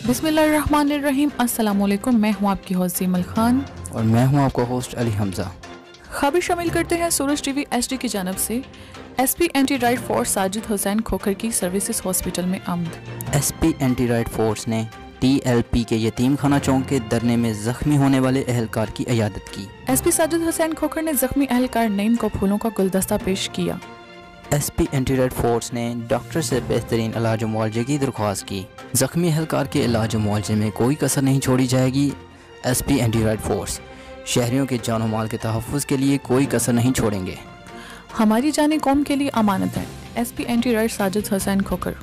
बिस्मिल्लाहिर्रहमानिर्रहीम। अस्सलामुअलैकुम। मैं हूं आपकी होस्ट ज़ीमल खान और मैं हूं आपका होस्ट अली हमजा। खबर शामिल करते हैं सूरज टीवी एचडी की जानब से। SP anti right force Sajid Hussain Khokhar की सर्विसेज हॉस्पिटल में आमद। एसपी एंटी राइट फोर्स ने टीएलपी के यतीम खाना चौक के धरने में जख्मी होने वाले अहलकार की इयादत की। एसपी साजिद हुसैन खोखर ने जख्मी अहलकार नईम को फूलों का गुलदस्ता पेश किया। एसपी एंटी राइट फोर्स ने डॉक्टर से बेहतरीन इलाज व मुआवजे की दरख्वास्त की। जख्मी अहलकार के इलाज व मुआवजे में कोई कसर नहीं छोड़ी जाएगी। एसपी एंटी राइट फोर्स शहरियों के जान व माल के तहफ़्फ़ुज़ के लिए कोई कसर नहीं छोड़ेंगे। हमारी जाने कौम के लिए अमानत है। SP anti right Sajid Hussain Khokhar.